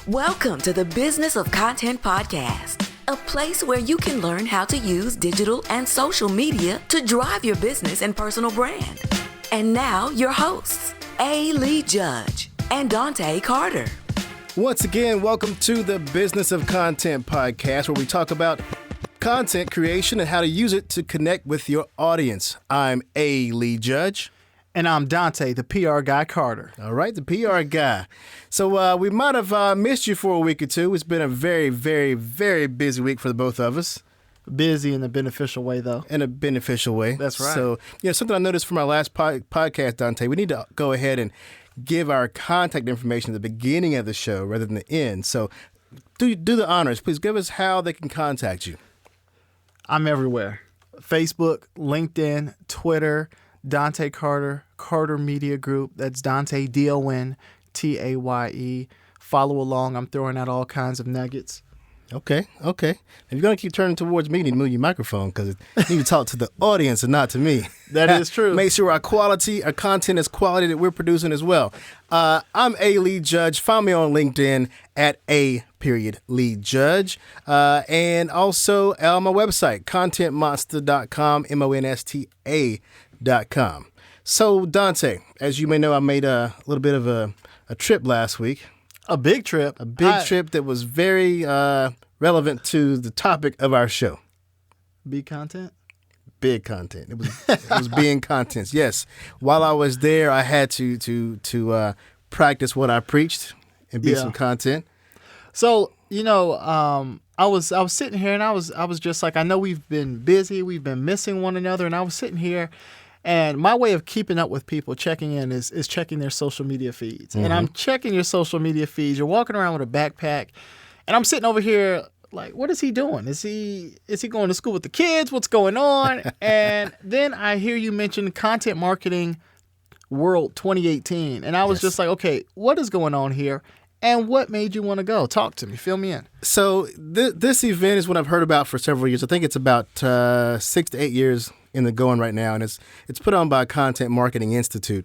Welcome to the Business of Content podcast, a place where you can learn how to use digital and social media to drive your business and personal brand. And now, your hosts, A. Lee Judge and Dontaye Carter. Once again, welcome to the Business of Content podcast, where we talk about content creation and how to use it to connect with your audience. I'm A. Lee Judge. And I'm Dontaye, the PR guy Carter. All right, the PR guy. So we might have missed you for a week or two. It's been a very, very, very busy week for the both of us. Busy in a beneficial way, though. In a beneficial way. That's right. So, something I noticed from our last podcast, Dontaye, we need to go ahead and give our contact information at the beginning of the show rather than the end. So do the honors. Please give us how they can contact you. I'm everywhere. Facebook, LinkedIn, Twitter, Dontaye Carter, Carter Media Group. That's Dontaye, Dontaye. Follow along. I'm throwing out all kinds of nuggets. Okay. If you're going to keep turning towards me, you need to move your microphone because you need to talk to the audience and not to me. That is true. Make sure our content is quality that we're producing as well. I'm A. Lee Judge. Find me on LinkedIn at A.Lee Judge. And also on my website, contentmonster.com, monsta.com. So, Dontaye, as you may know, I made a little bit of a trip last week. A big trip. A big trip that was very relevant to the topic of our show. Big content? Big content. It was being contents. Yes. While I was there, I had to practice what I preached and be some content. So, I was sitting here and I was just like, I know we've been busy, we've been missing one another, and I was sitting here. And my way of keeping up with people checking in is checking their social media feeds. Mm-hmm. And I'm checking your social media feeds. You're walking around with a backpack. And I'm sitting over here like, what is he doing? Is he going to school with the kids? What's going on? And then I hear you mention Content Marketing World 2018. And I was just like, okay, what is going on here? And what made you want to go? Talk to me. Fill me in. So this event is what I've heard about for several years. I think it's about 6 to 8 years in the going right now, and it's put on by Content Marketing Institute.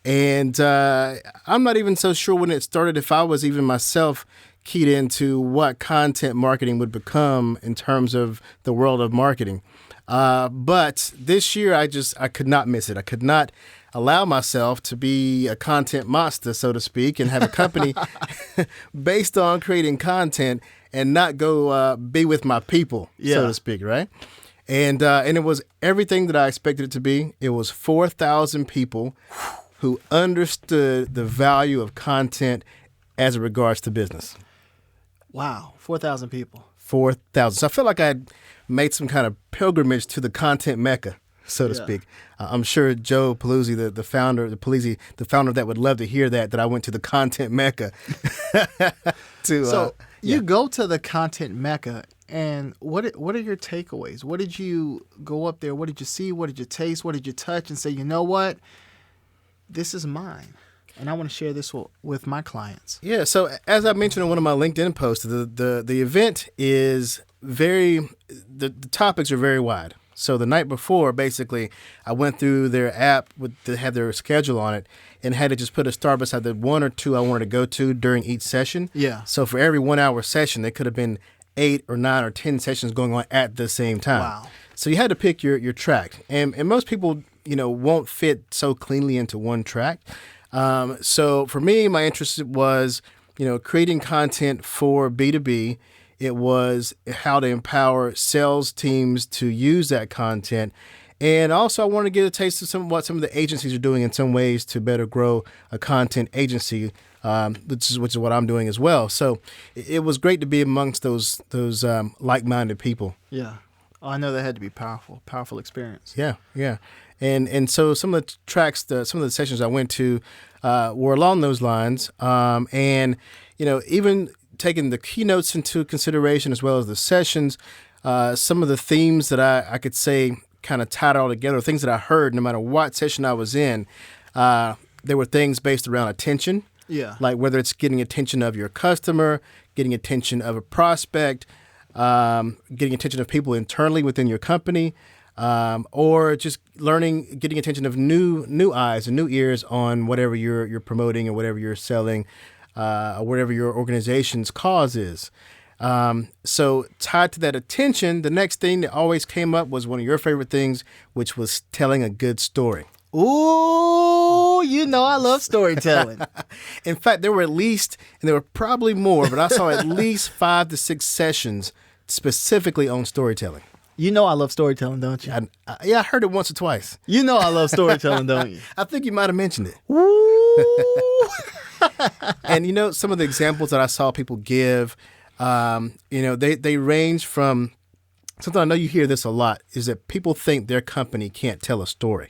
And I'm not even so sure when it started if I was even myself keyed into what content marketing would become in terms of the world of marketing. But this year, I could not miss it. I could not allow myself to be a content monster, so to speak, and have a company based on creating content and not go be with my people, so to speak, right? And it was everything that I expected it to be. It was 4,000 people who understood the value of content as it regards to business. Wow, 4,000 people. 4,000. So I felt like I had made some kind of pilgrimage to the content mecca, so to speak. I'm sure Joe Paluzzi, the founder of that, would love to hear that I went to the content mecca. You go to the content mecca. And what are your takeaways? What did you go up there? What did you see? What did you taste? What did you touch? And say, you know what? This is mine. And I want to share this with my clients. Yeah. So as I mentioned in one of my LinkedIn posts, the event is the topics are very wide. So the night before, basically, I went through their app that had their schedule on it and had to just put a star beside the one or two I wanted to go to during each session. Yeah. So for every 1 hour session, there could have been 8 or 9 or 10 sessions going on at the same time. Wow. So you had to pick your track. And most people, won't fit so cleanly into one track. So for me, my interest was, creating content for B2B. It was how to empower sales teams to use that content. And also I wanted to get a taste of what some of the agencies are doing in some ways to better grow a content agency, which is what I'm doing as well. So it was great to be amongst those like-minded people. Yeah. Oh, I know that had to be powerful experience. Yeah. And so some of the tracks, some of the sessions I went to were along those lines. And, even taking the keynotes into consideration as well as the sessions, some of the themes that I could say kind of tied it all together, things that I heard no matter what session I was in, there were things based around attention. Yeah. Like whether it's getting attention of your customer, getting attention of a prospect, getting attention of people internally within your company, or just getting attention of new eyes and new ears on whatever you're promoting or whatever you're selling. or whatever your organization's cause is. So tied to that attention, the next thing that always came up was one of your favorite things, which was telling a good story. Ooh, I love storytelling. In fact, there were at least, and there were probably more, but I saw at least 5 to 6 sessions specifically on storytelling. I love storytelling, don't you? I heard it once or twice. I love storytelling, don't you? I think you might have mentioned it. Ooh. And some of the examples that I saw people give, they range from something I know you hear this a lot, is that people think their company can't tell a story.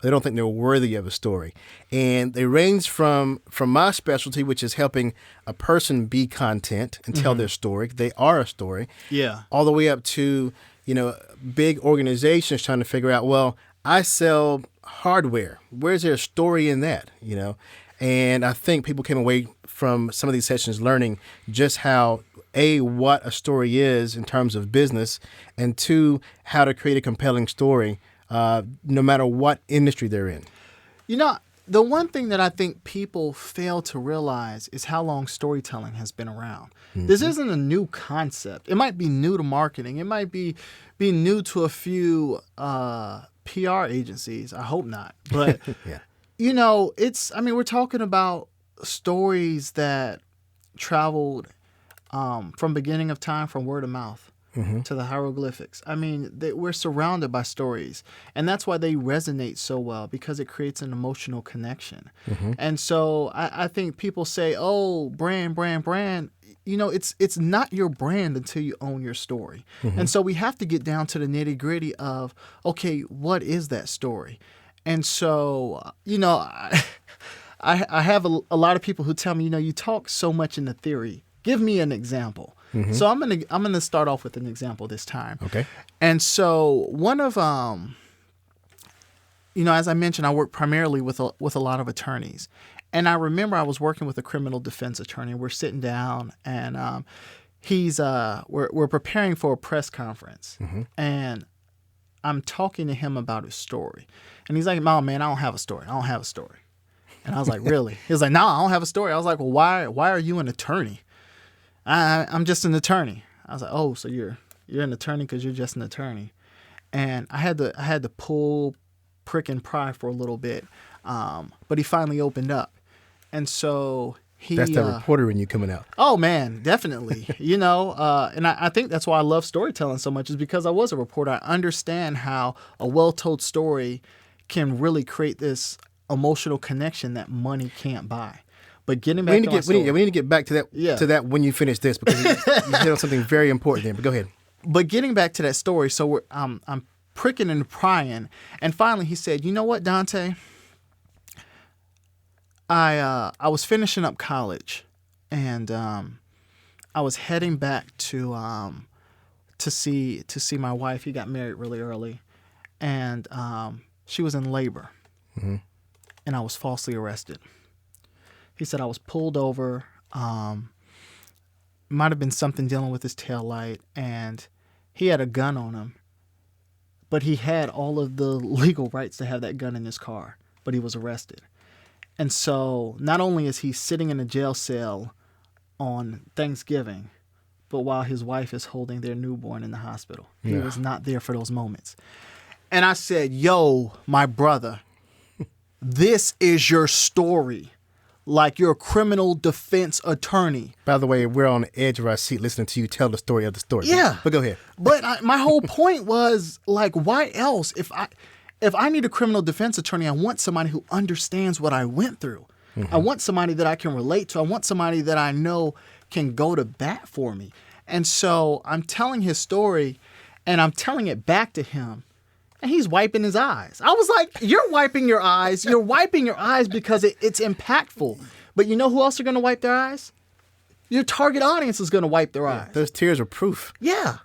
They don't think they're worthy of a story. And they range from my specialty, which is helping a person be content and tell their story. They are a story. Yeah. All the way up to, big organizations trying to figure out, well, I sell hardware. Where's there a story in that, And I think people came away from some of these sessions learning just how, A, what a story is in terms of business, and 2, how to create a compelling story no matter what industry they're in. The one thing that I think people fail to realize is how long storytelling has been around. This isn't a new concept. It might be new to marketing. It might be new to a few PR agencies. I hope not. But, Yeah. we're talking about stories that traveled from beginning of time, from word of mouth. To the hieroglyphics. We're surrounded by stories, and that's why they resonate so well, because it creates an emotional connection. And so I think people say, oh, brand. It's not your brand until you own your story. And so we have to get down to the nitty gritty of, okay, what is that story? And so, I have a lot of people who tell me, you talk so much in the theory. Give me an example. So I'm gonna start off with an example this time. Okay. And so one of as I mentioned, I work primarily with a lot of attorneys, and I remember I was working with a criminal defense attorney. We're sitting down, and we're preparing for a press conference, and I'm talking to him about his story, and he's like, "Oh man, I don't have a story. And I was like, "Really?" He was like, "No, I don't have a story." I was like, "Well, why are you an attorney?" I'm just an attorney. I was like, "Oh, so you're an attorney because you're just an attorney," and I had to pull, prick, and pry for a little bit, but he finally opened up, and so that's the reporter in you coming out. Oh man, definitely, and I think that's why I love storytelling so much, is because I was a reporter. I understand how a well-told story can really create this emotional connection that money can't buy. But getting back to my story, we need to get back to that when you finish this, because you hit on something very important there. But go ahead. But getting back to that story, so I'm pricking and prying, and finally he said, "You know what, Dontaye? I was finishing up college, and I was heading back to see my wife. He got married really early, and she was in labor, and I was falsely arrested." He said, "I was pulled over, might have been something dealing with his taillight, and he had a gun on him, but he had all of the legal rights to have that gun in his car, but he was arrested. And so not only is he sitting in a jail cell on Thanksgiving, but while his wife is holding their newborn in the hospital. He was not there for those moments." And I said, "Yo, my brother, this is your story. Like, you're a criminal defense attorney." By the way, we're on the edge of our seat listening to you tell the story of the story. Yeah. But go ahead. But my whole point was, like, why else? If I need a criminal defense attorney, I want somebody who understands what I went through. I want somebody that I can relate to. I want somebody that I know can go to bat for me. And so I'm telling his story, and I'm telling it back to him. And he's wiping his eyes. I was like, "You're wiping your eyes. You're wiping your eyes because it's impactful. But you know who else are going to wipe their eyes? Your target audience is going to wipe their eyes." Those tears are proof. Yeah.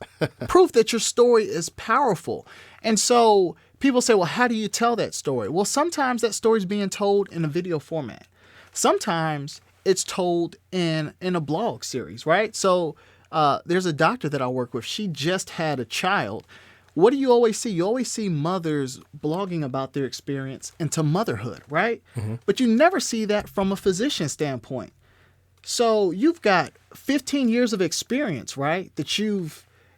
Proof that your story is powerful. And so people say, "Well, how do you tell that story?" Well, sometimes that story is being told in a video format. Sometimes it's told in a blog series, right? So there's a doctor that I work with. She just had a child. What do you always see? You always see mothers blogging about their experience into motherhood, right? But you never see that from a physician standpoint. So you've got 15 years of experience, right?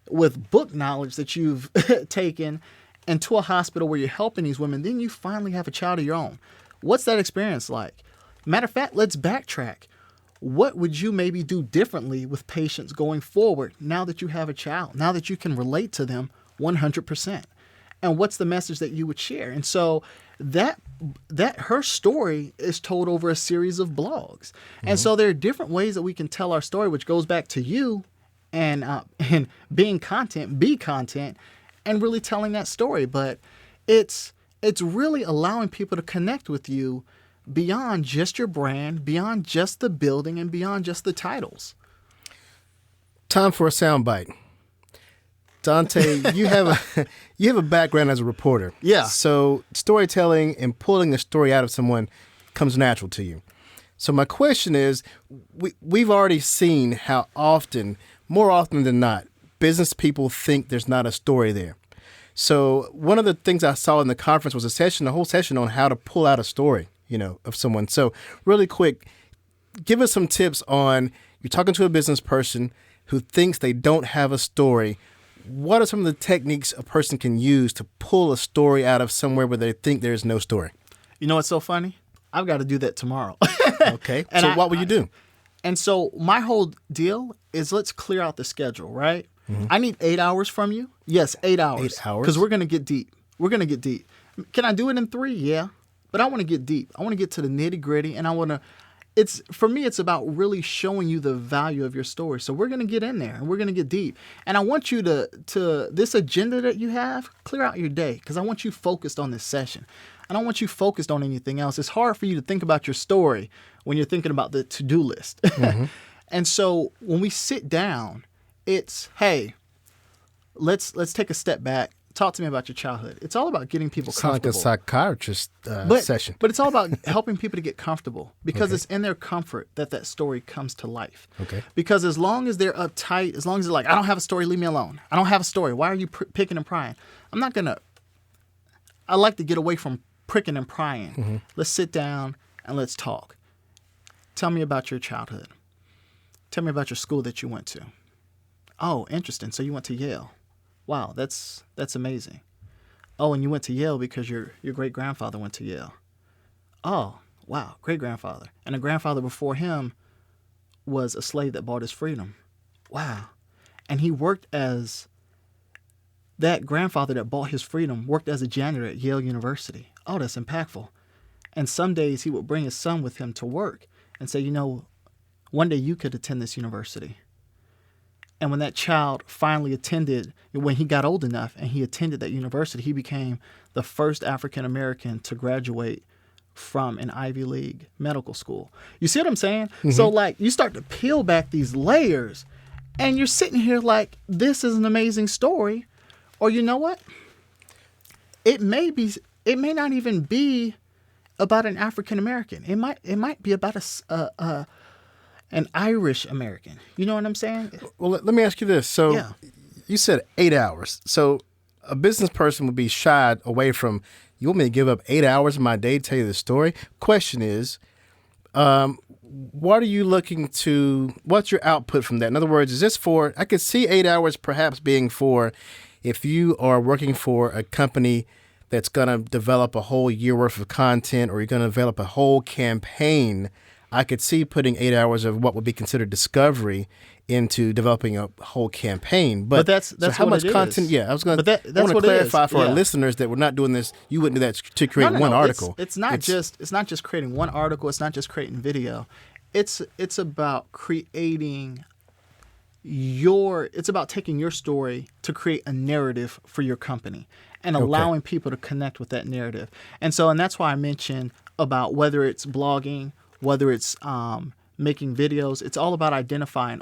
With book knowledge that you've taken into a hospital where you're helping these women. Then you finally have a child of your own. What's that experience like? Matter of fact, let's backtrack. What would you maybe do differently with patients going forward now that you have a child, now that you can relate to them 100%? And what's the message that you would share? And so that her story is told over a series of blogs. And so there are different ways that we can tell our story, which goes back to you and being content, be content, and really telling that story. But it's really allowing people to connect with you beyond just your brand, beyond just the building, and beyond just the titles. Time for a soundbite. Dontaye, you have a background as a reporter. Yeah. So storytelling and pulling a story out of someone comes natural to you. So my question is, we've already seen how often, more often than not, business people think there's not a story there. So one of the things I saw in the conference was a whole session on how to pull out a story, of someone. So really quick, give us some tips on, you're talking to a business person who thinks they don't have a story. What are some of the techniques a person can use to pull a story out of somewhere where they think there's no story? You know what's so funny? I've got to do that tomorrow. Okay. So what will you do? And so my whole deal is, let's clear out the schedule, right? Mm-hmm. I need 8 hours from you. Yes, 8 hours. 8 hours? Because we're going to get deep. Can I do it in 3? Yeah. But I want to get deep. I want to get to the nitty gritty. And for me, it's about really showing you the value of your story. So we're going to get in there and we're going to get deep. And I want you to this agenda that you have, clear out your day, because I want you focused on this session. I don't want you focused on anything else. It's hard for you to think about your story when you're thinking about the to-do list. Mm-hmm. And so when we sit down, it's, hey, let's take a step back. Talk to me about your childhood. It's all about getting people comfortable. It's like a psychiatrist session. But it's all about helping people to get comfortable, because it's in their comfort that story comes to life. Okay. Because as long as they're uptight, as long as they're like, I don't have a story, leave me alone. I don't have a story. Why are you picking and prying? I like to get away from pricking and prying. Mm-hmm. Let's sit down and let's talk. Tell me about your childhood. Tell me about your school that you went to. Oh, interesting. So you went to Yale. Wow, that's amazing. Oh, and you went to Yale because your great-grandfather went to Yale. Oh, wow, great-grandfather. And a grandfather before him was a slave that bought his freedom. Wow. And he worked as, that grandfather that bought his freedom worked as a janitor at Yale University. Oh, that's impactful. And some days he would bring his son with him to work and say, one day you could attend this university. And when that child finally attended, when he got old enough and he attended that university, he became the first African-American to graduate from an Ivy League medical school. You see what I'm saying? Mm-hmm. So you start to peel back these layers and you're sitting here like, this is an amazing story. Or you know what? It may not even be about an African-American. It might be about an Irish American. You know what I'm saying? Well, let me ask you this. So You said 8 hours. So a business person would be shied away from, you want me to give up 8 hours of my day to tell you the story? Question is, what are you looking to, what's your output from that? In other words, is this for, I could see 8 hours perhaps being for, if you are working for a company that's going to develop a whole year worth of content, or you're going to develop a whole campaign, I could see putting 8 hours of what would be considered discovery into developing a whole campaign. But that's so how what much it content? Is. Yeah, I was going to clarify for our listeners that we're not doing this. You wouldn't do that to create one article. It's not just creating one article. It's not just creating video. It's about creating it's about taking your story to create a narrative for your company and allowing people to connect with that narrative. And that's why I mentioned about whether it's blogging, whether it's making videos, it's all about identifying,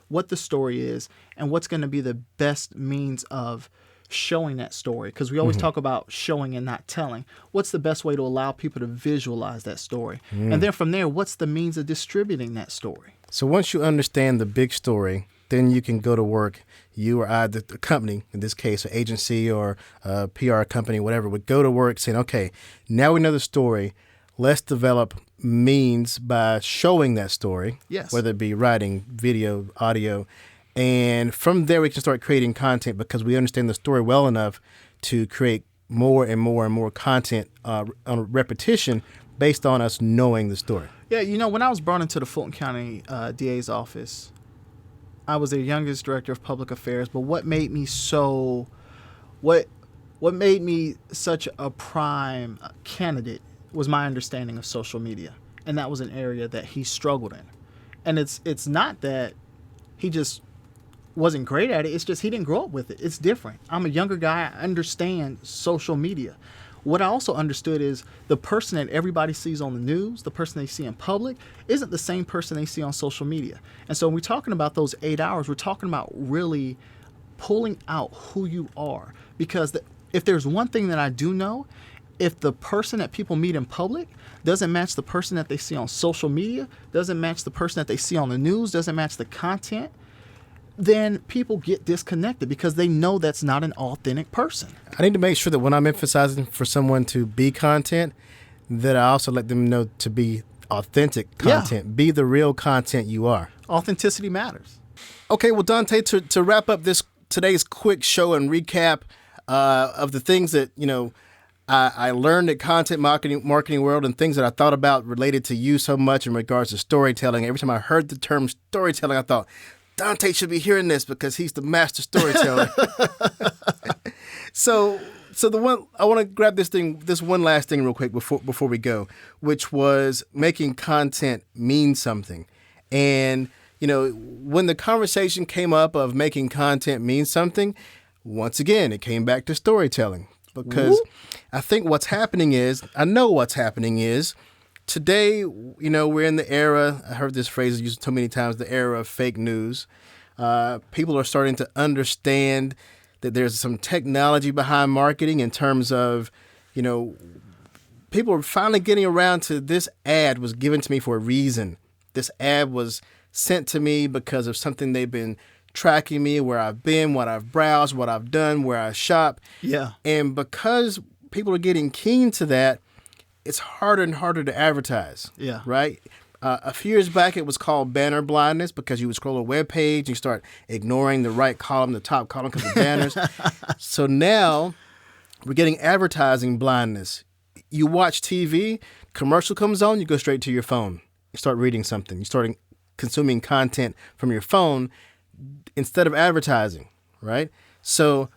what the story is and what's going to be the best means of showing that story. Because we always talk about showing and not telling. What's the best way to allow people to visualize that story? And then from there, what's the means of distributing that story? So once you understand the big story, then you can go to work. You or I, the company, in this case, an agency or a PR company, whatever, would go to work saying, okay, now we know the story. let's develop means by showing that story, Yes. whether it be writing, video, audio. And from there, we can start creating content because we understand the story well enough to create more and more and more content on repetition based on us knowing the story. Yeah, when I was brought into the Fulton County DA's office, I was their youngest director of public affairs. But what made me such a prime candidate was my understanding of social media, and that was an area that he struggled in. And it's not that he just wasn't great at it. It's just he didn't grow up with it. It's different. I'm a younger guy. I understand social media. What I also understood is the person that everybody sees on the news, the person they see in public, isn't the same person they see on social media. And so when we're talking about those 8 hours, we're talking about really pulling out who you are. Because if there's one thing that I do know, if the person that people meet in public doesn't match the person that they see on social media, doesn't match the person that they see on the news, doesn't match the content, then people get disconnected because they know that's not an authentic person. I need to make sure that when I'm emphasizing for someone to be content, that I also let them know to be authentic content. Yeah. Be the real content you are. Authenticity matters. Okay, well, Dontaye, to wrap up today's quick show and recap of the things that, I learned at Content Marketing World and things that I thought about related to you so much in regards to storytelling. Every time I heard the term storytelling, I thought, Dontaye should be hearing this because he's the master storyteller. So I want to grab this one last thing real quick before we go, which was making content mean something. And, when the conversation came up of making content mean something, once again, it came back to storytelling. Because I think I know what's happening is today, we're in the era, I heard this phrase used so many times, the era of fake news. People are starting to understand that there's some technology behind marketing in terms of, people are finally getting around to this ad was given to me for a reason. This ad was sent to me because of something they've been tracking me, where I've been, what I've browsed, what I've done, where I shop. Yeah. And because people are getting keen to that, it's harder and harder to advertise. Yeah. Right? A few years back, it was called banner blindness because you would scroll a web page and you start ignoring the right column, the top column because of banners. So now we're getting advertising blindness. You watch TV, commercial comes on, you go straight to your phone. You start reading something. You start consuming content from your phone instead of advertising, right? So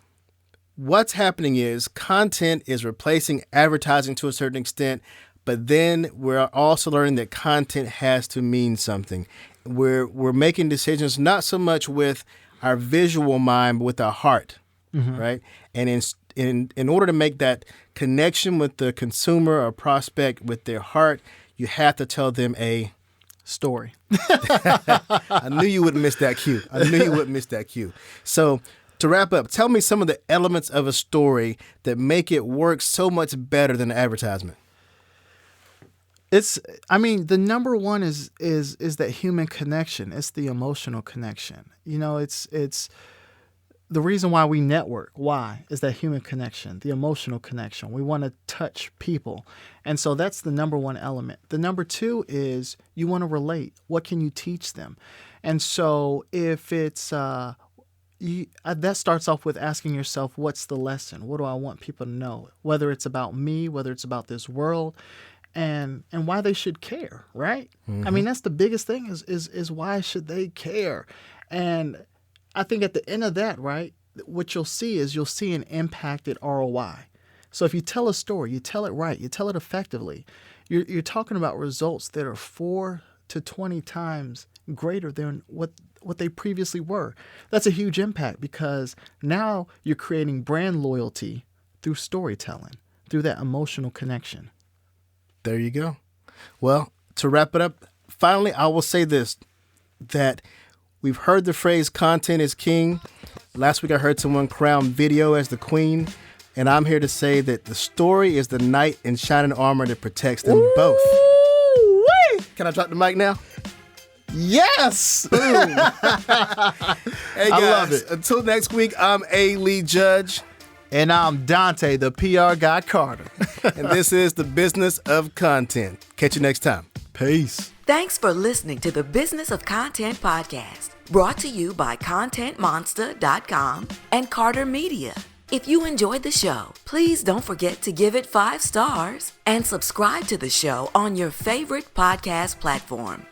what's happening is content is replacing advertising to a certain extent, but then we're also learning that content has to mean something. We're making decisions not so much with our visual mind, but with our heart, right? And in order to make that connection with the consumer or prospect with their heart, you have to tell them a story. I knew you wouldn't miss that cue. So to wrap up, tell me some of the elements of a story that make it work so much better than an advertisement. The number one is that human connection. It's the emotional connection. It's the reason why we network. Why? Is that human connection, the emotional connection. We want to touch people. And so that's the number one element. The number two is you want to relate. What can you teach them? And so if it's, that starts off with asking yourself, what's the lesson? What do I want people to know? Whether it's about me, whether it's about this world, and why they should care, right? Mm-hmm. That's the biggest thing is why should they care? And I think at the end of that, right, what you'll see an impacted ROI. So if you tell a story, you tell it right, you tell it effectively, you're talking about results that are 4 to 20 times greater than what they previously were. That's a huge impact because now you're creating brand loyalty through storytelling, through that emotional connection. There you go. Well, to wrap it up, finally, I will say this, that we've heard the phrase content is king. Last week I heard someone crown video as the queen. And I'm here to say that the story is the knight in shining armor that protects them both. Can I drop the mic now? Yes! Boom. Hey guys, I love it. Until next week, I'm A. Lee Judge. And I'm Dontaye, the PR guy Carter. And this is The Business of Content. Catch you next time. Peace. Thanks for listening to the Business of Content podcast, brought to you by ContentMonster.com and Carter Media. If you enjoyed the show, please don't forget to give it 5 stars and subscribe to the show on your favorite podcast platform.